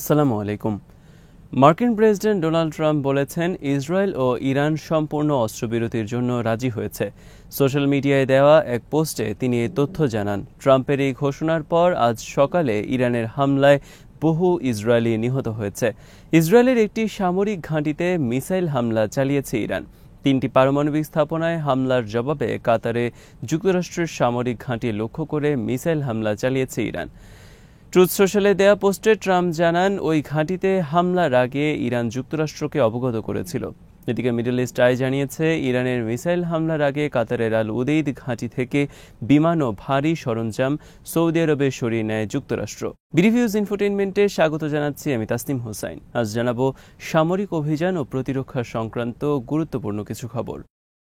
আসসালামু আলাইকুম। মার্কিন প্রেসিডেন্ট ডোনাল্ড ট্রাম্প বলেছেন ইসরায়েল ও ইরান সম্পূর্ণ অস্ত্রবিরতির জন্য রাজি হয়েছে। সোশ্যাল মিডিয়ায় দেওয়া এক পোস্টে তিনি এই তথ্য জানান। ট্রাম্পের এই ঘোষণার পর আজ সকালে ইরানের হামলায় বহু ইসরায়েলি নিহত হয়েছে। ইসরায়েলের একটি সামরিক ঘাঁটিতে মিসাইল হামলা চালিয়েছে ইরান। 3টি পারমাণবিক স্থাপনায় হামলার জবাবে কাতারে যুক্তরাষ্ট্রের সামরিক ঘাঁটি লক্ষ্য করে মিসাইল হামলা চালিয়েছে ইরান। ট্রুথ সোশ্যালে দেয়া পোস্টে ট্রাম্প জানান, ওই ঘাঁটিতে হামলার আগে ইরান যুক্তরাষ্ট্রকে অবগত করেছিল। এদিকে মিডল ইস্ট আই জানিয়েছে, ইরানের মিসাইল হামলার আগে কাতারের আল উদেইদ ঘাঁটি থেকে বিমান ও ভারী সরঞ্জাম সৌদি আরবে সরিয়ে নেয় যুক্তরাষ্ট্র। বিডিভিউজ ইনফোটেইনমেন্টে স্বাগত জানাচ্ছি আমি তাসনিম হোসাইন। আজ জানাবো সামরিক অভিযান ও প্রতিরক্ষা সংক্রান্ত গুরুত্বপূর্ণ কিছু খবর।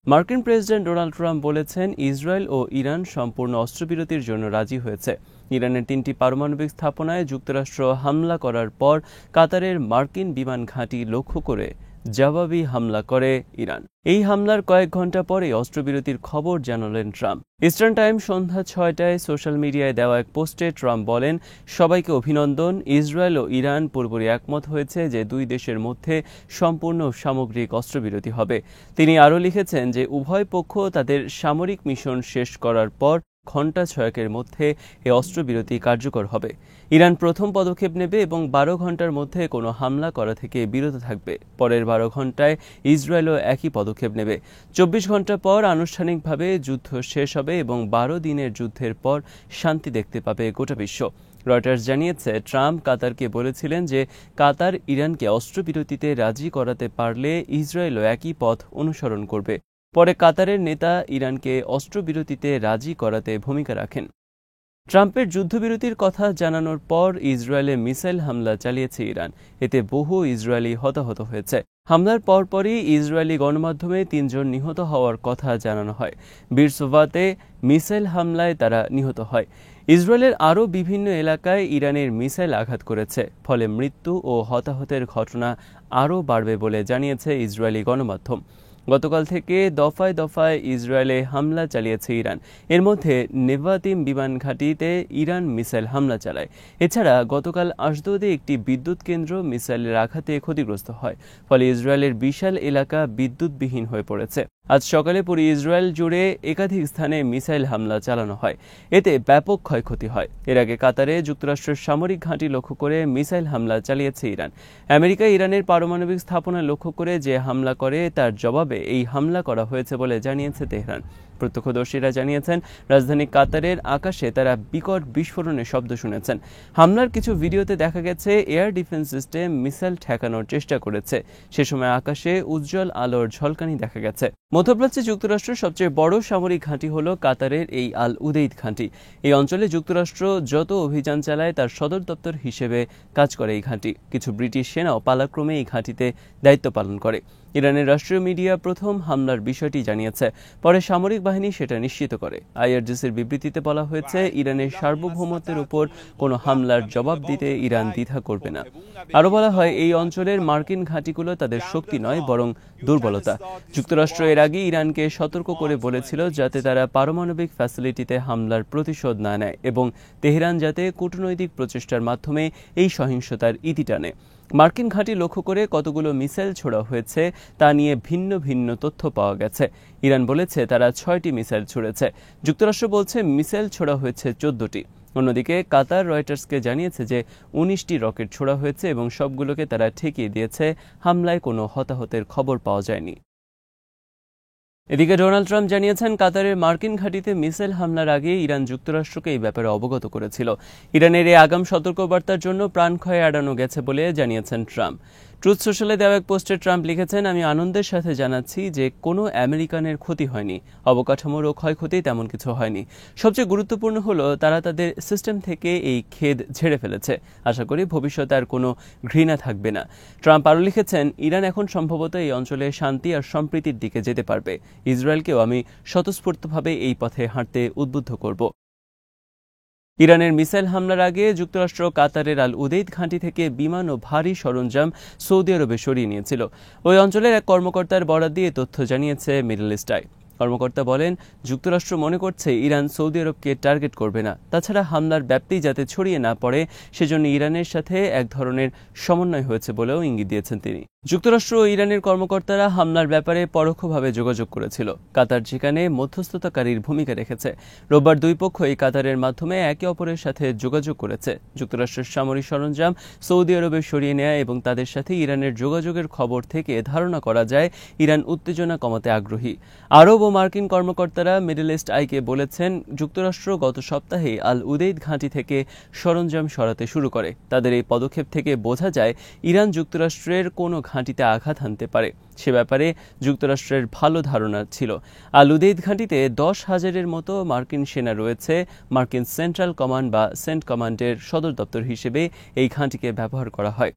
মার্কিন প্রেসিডেন্ট ডোনাল্ড ট্রাম্প বলেছেন ইসরায়েল ও ইরান সম্পূর্ণ অস্ত্রবিরতির জন্য রাজি হয়েছে। ইরানের 3টি পারমাণবিক স্থাপনায় যুক্তরাষ্ট্র হামলা করার পর কাতারের মার্কিন বিমান ঘাঁটি লক্ষ্য করে জবাবি হামলা করে ইরান। এই হামলার কয়েক ঘন্টা পরে অস্ত্রবিরতির খবর জানালেন ট্রাম্প। ইস্টার্ন টাইম সন্ধ্যা 6টায় সোশ্যাল মিডিয়ায় দেওয়া এক পোস্টে ট্রাম্প বলেন, সবাইকে অভিনন্দন। ইসরায়েল ও ইরান পুরোপুরি একমত হয়েছে যে দুই দেশের মধ্যে সম্পূর্ণ সামগ্রিক অস্ত্রবিরতি হবে। তিনি আরও লিখেছেন যে উভয় পক্ষ তাদের সামরিক মিশন শেষ করার পর ঘণ্টা 6 মধ্যে এই অস্ত্রবিরতি কার্যকর হবে। ইরান প্রথম পদক্ষেপ নেবে এবং 12 ঘণ্টার মধ্যে কোনো হামলা করা থেকে বিরত থাকবে। পরের 12 ঘণ্টায় ইসরায়েলও একই পদক্ষেপ নেবে। 24 ঘণ্টা পর আনুষ্ঠানিকভাবে যুদ্ধ শেষ হবে এবং 12 দিনের যুদ্ধের পর শান্তি দেখতে পাবে গোটা বিশ্ব। রয়টার্স জানিয়েছে, ট্রাম্প কাতারকে বলেছিলেন যে কাতার ইরানকে অস্ত্রবিরতিতে রাজি করাতে পারলে ইসরায়েলও একই পথ অনুসরণ করবে। পরে কাতারের নেতা ইরানকে অস্ত্রবিরতিতে রাজি করাতে ভূমিকা রাখেন। ট্রাম্পের যুদ্ধবিরতির কথা জানানোর পর ইসরায়েলে মিসাইল হামলা চালিয়েছে ইরান। এতে বহু ইসরায়েলি হতাহত হয়েছে। হামলার পরপরই ইসরায়েলি গণমাধ্যমে 3 জন নিহত হওয়ার কথা জানানো হয়। বিরসোভাতে মিসাইল হামলায় তারা নিহত হয়। ইসরায়েলের আরও বিভিন্ন এলাকায় ইরানের মিসাইল আঘাত করেছে, ফলে মৃত্যু ও হতাহতের ঘটনা আরও বাড়বে বলে জানিয়েছে ইসরায়েলি গণমাধ্যম। গতকাল থেকে দফায় দফায় ইসরায়েলে হামলা চালিয়েছে ইরান। এর মধ্যে নেভাতিম বিমান ঘাঁটিতে ইরান মিসাইল হামলা চালায়। এছাড়া গতকাল আশদোদে একটি বিদ্যুৎ কেন্দ্র মিসাইলের আঘাতে ক্ষতিগ্রস্ত হয়, ফলে ইসরায়েলের বিশাল এলাকা বিদ্যুৎবিহীন হয়ে পড়েছে। আজ সকালে পুরো ইসরায়েল জুড়ে একাধিক স্থানে মিসাইল হামলা চালানো হয়। এতে ব্যাপক ক্ষয়ক্ষতি হয়। এর আগে কাতারে যুক্তরাষ্ট্রের সামরিক ঘাঁটি লক্ষ্য করে মিসাইল হামলা চালিয়েছে ইরান। আমেরিকা ইরানের পারমাণবিক স্থাপনা লক্ষ্য করে যে হামলা করে তার জবাবে এই হামলা করা হয়েছে বলে জানিয়েছে তেহরান। প্রত্যক্ষদর্শীরা জানিয়েছেন, রাজধানী কাতারের আকাশে তারা বিকট বিস্ফোরণের শব্দ শুনেছেন। হামলার কিছু ভিডিওতে দেখা গেছে এয়ার ডিফেন্স সিস্টেম মিসাইল ঠেকানোর চেষ্টা করেছে। সে সময় আকাশে উজ্জ্বল আলোর ঝলকানি দেখা গেছে। মধ্যপ্রাচ্যে যুক্তরাষ্ট্রের সবচেয়ে বড় সামরিক ঘাঁটি হল কাতারের এই আল উদেইদ ঘাঁটি। এই অঞ্চলে যুক্তরাষ্ট্র যত অভিযান চালায় তার সদর দপ্তর হিসেবে কাজ করে এই ঘাঁটি। কিছু ব্রিটিশ সেনাও পালাক্রমে এই ঘাঁটিতে দায়িত্ব পালন করে। ইরানের রাষ্ট্রীয় মিডিয়া প্রথম হামলার বিষয়টি জানিয়েছে, পরে সামরিক বাহিনী সেটা নিশ্চিত করে। আইআরজিসির বিবৃতিতে বলা হয়েছে, ইরানের সার্বভৌমত্বের উপর কোনো হামলার জবাব দিতে ইরান দ্বিধা করবে না। আরও বলা হয়, এই অঞ্চলের মার্কিন ঘাঁটিগুলো তাদের শক্তি নয়, বরং দুর্বলতা। যুক্তরাষ্ট্র এর আগে ইরানকে সতর্ক করে বলেছিল যাতে তারা পারমাণবিক ফ্যাসিলিটিতে হামলার প্রতিশোধ না নেয় এবং তেহরান যাতে কূটনৈতিক প্রচেষ্টার মাধ্যমে এই সহিংসতার ইতি টানে। মার্কিন ঘাঁটি লক্ষ্য করে কতগুলো মিসাইল ছোড়া হয়েছে তা নিয়ে ভিন্ন ভিন্ন তথ্য পাওয়া গেছে। ইরান বলেছে তারা 6টি মিসাইল ছুড়েছে। যুক্তরাষ্ট্র বলছে মিসাইল ছোড়া হয়েছে 14টি। অন্যদিকে কাতার রয়টার্সকে জানিয়েছে যে 19টি রকেট ছোড়া হয়েছে এবং সবগুলোকে তারা ঠেকিয়ে দিয়েছে। হামলায় কোনো হতাহতের খবর পাওয়া যায়নি। এদিকে ডোনাল্ড ট্রাম্প জানিয়েছেন, কাতারের মার্কিন ঘাঁটিতে মিসাইল হামলার আগে ইরান যুক্তরাষ্ট্রকে এই ব্যাপারে অবগত করেছিল। ইরানের এই আগাম সতর্কবার্তার জন্য প্রাণক্ষয় এড়ানো গেছে বলে জানিয়েছেন ট্রাম্প। ট্রুথ সোশ্যালে দেওয়া এক পোস্টে ট্রাম্প লিখেছেন, আমি আনন্দের সাথে জানাচ্ছি যে কোনো আমেরিকানের ক্ষতি হয়নি, অবকাঠামোরও ক্ষয়ক্ষতি তেমন কিছু হয়নি। সবচেয়ে গুরুত্বপূর্ণ হলো তারা তাদের সিস্টেম থেকে এই খেদ ঝেড়ে ফেলেছে। আশা করি ভবিষ্যতে আর কোনো ঘৃণা থাকবে না। ট্রাম্প আরও লিখেছেন, ইরান এখন সম্ভবত এই অঞ্চলে শান্তি আর সম্প্রীতির দিকে যেতে পারবে। ইসরায়েলকেও আমি স্বতঃস্ফূর্তভাবে এই পথে হাঁটতে উদ্বুদ্ধ করব। ইরানের মিসাইল হামলার আগে যুক্তরাষ্ট্র কাতারের আল উদেইদ ঘাঁটি থেকে বিমান ও ভারী সরঞ্জাম সৌদি আরবে সরিয়ে নিয়েছিল। ওই অঞ্চলের এক কর্মকর্তার বরাত দিয়ে তথ্য জানিয়েছে মিডল ইস্ট আই। কর্মকর্তা বলেন, যুক্তরাষ্ট্র মনে করছে ইরান সৌদি আরবকে টার্গেট করবে না। তাছাড়া হামলার ব্যাপ্তি যাতে ছড়িয়ে না পড়ে সেজন্য ইরানের সাথে এক ধরনের সমন্বয় হয়েছে বলেও ইঙ্গিত দিয়েছেন তিনি। যুক্তরাষ্ট্র ও ইরানের কর্মকর্তারা হামলার ব্যাপারে পরোক্ষভাবে যোগাযোগ করেছিল। কাতার যেখানে মধ্যস্থতাকারীর ভূমিকা রেখেছে। রোববার দুই পক্ষই কাতারের মাধ্যমে একে অপরের সাথে যোগাযোগ করেছে। যুক্তরাষ্ট্রের সামরিক সরঞ্জাম সৌদি আরবে সরিয়ে নেয়া এবং তাদের সাথে ইরানের যোগাযোগের খবর থেকে ধারণা করা যায় ইরান উত্তেজনা কমাতে আগ্রহী। আরব ও মার্কিন কর্মকর্তারা মিডল ইস্ট আইকে বলেছেন, যুক্তরাষ্ট্র গত সপ্তাহে আল উদেইদ ঘাঁটি থেকে সরঞ্জাম সরাতে শুরু করে। তাদের এই পদক্ষেপ থেকে বোঝা যায় ইরান যুক্তরাষ্ট্রের কোনো ঘাঁটিতে আঘাত হানতে পারে সে ব্যাপারে যুক্তরাষ্ট্রের ভালো ধারণা ছিল। আল উদেইদ ঘাঁটিতে 10,000-এর মতো মার্কিন সেনা রয়েছে। মার্কিন সেন্ট্রাল কমান্ড বা সেন্ট কমান্ডের সদর দপ্তর হিসেবে এই ঘাঁটিকে ব্যবহার করা হয়।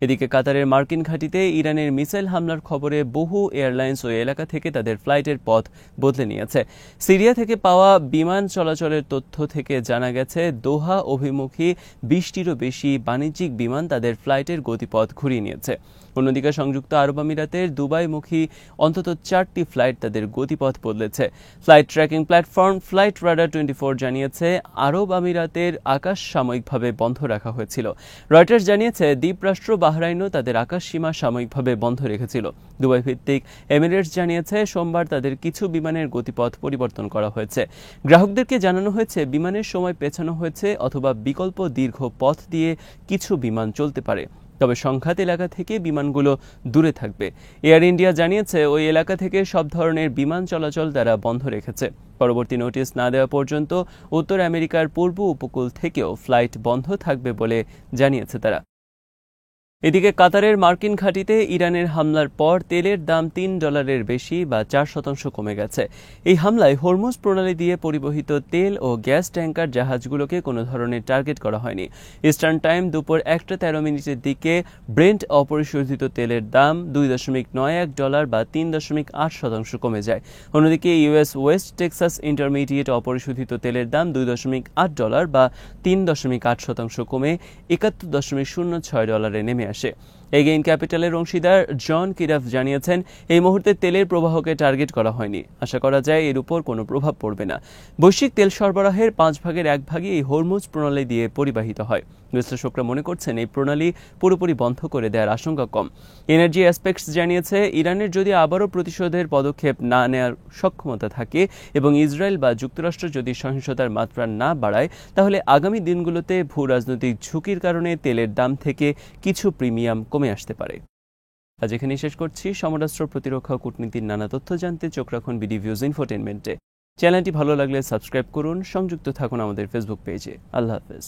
এদিকে কাতারের মার্কিন ঘাঁটিতে ইরানের মিসাইল হামলার খবরে বহু এয়ারলাইন্স ওই এলাকা থেকে তাদের ফ্লাইটের পথ বদলে নিয়েছে। সিরিয়া থেকে পাওয়া বিমান চলাচলের তথ্য থেকে জানা গেছে দোহা অভিমুখী 20টিরও বেশি বাণিজ্যিক বিমান তাদের ফ্লাইটের গতিপথ ঘুরিয়ে নিয়েছে। অন্যদিকে সংযুক্ত আরব আমিরাতের দুবাইমুখী অন্তত 4টি ফ্লাইট তাদের গতিপথ বদলেছে। Flight tracking platform flight radar 24 জানিয়েছে আরব আমিরাতের আকাশ সাময়িকভাবে বন্ধ রাখা হয়েছিল। রয়টার্স জানিয়েছে দ্বীপরাষ্ট্র বাহরাইনও তাদের আকাশ সীমা সাময়িকভাবে বন্ধ রেখেছিল। দুবাই ভিত্তিক এমিরেটস জানিয়েছে সোমবার তাদের কিছু বিমানের গতিপথ পরিবর্তন করা হয়েছে। গ্রাহকদেরকে জানানো হয়েছে বিমানের সময় পেছানো হয়েছে অথবা বিকল্প দীর্ঘ পথ দিয়ে কিছু বিমান চলতে পারে, তবে সংঘাত এলাকা থেকে বিমানগুলো দূরে থাকবে। এয়ার ইন্ডিয়া জানিয়েছে ওই এলাকা থেকে সব ধরনের বিমান চলাচল তারা বন্ধ রেখেছে। পরবর্তী নোটিশ না দেওয়া পর্যন্ত উত্তর আমেরিকার পূর্ব উপকূল থেকেও ফ্লাইট বন্ধ থাকবে বলে জানিয়েছে তারা। এদিকে কাতারের মার্কিন ঘাঁটিতে ইরানের হামলার পর তেলের দাম $3 বেশি বা 4% কমে গেছে। এই হামলায় হরমুজ প্রণালী দিয়ে পরিবহিত তেল ও গ্যাস ট্যাঙ্কার জাহাজগুলোকে কোনো ধরনের টার্গেট করা হয়নি। ইস্টার্ন টাইম দুপুর 1:13 দিকে ব্রেন্ট অপরিশোধিত তেলের দাম $2.91 বা 3.8% কমে যায়। অন্যদিকে ইউএস ওয়েস্ট টেক্সাস ইন্টারমিডিয়েট অপরিশোধিত তেলের দাম $2.8 বা 3.8% কমে $71.06 নেমে আসে। এগেইন ক্যাপিটালের অংশীদার জন কিরাফ জানিয়েছেন, এই মুহূর্তে তেলের প্রবাহকে টার্গেট করা হয়নি। আশা করা যায় এর উপর কোনো প্রভাব পড়বে না। বৈশ্বিক তেল সরবরাহের 1/5 এই হরমুজ প্রণালী দিয়ে পরিবাহিত হয়। বিশ্লেষকরা মনে করছেন এই প্রণালী পুরোপুরি বন্ধ করে দেওয়ার আশঙ্কা কম। এনার্জি অ্যাসপেক্টস জানিয়েছে, ইরানের যদি আবারও প্রতিশোধের পদক্ষেপ না নেওয়ার সক্ষমতা থাকে এবং ইসরায়েল বা যুক্তরাষ্ট্র যদি সহিংসতার মাত্রা না বাড়ায়, তাহলে আগামী দিনগুলোতে ভূ রাজনৈতিক ঝুঁকির কারণে তেলের দাম থেকে কিছু প্রিমিয়াম কমে আসতে পারে। আজ এখানেই শেষ করছি। সমরাষ্ট্র, প্রতিরক্ষা ও কূটনীতির নানা তথ্য জানতে চোখ রাখুন বিডি ভিউজ ইনফোটেইনমেন্টে। চ্যানেলটি ভালো লাগলে সাবস্ক্রাইব করুন, সংযুক্ত থাকুন আমাদের ফেসবুক পেজে। আল্লাহ হাফেজ।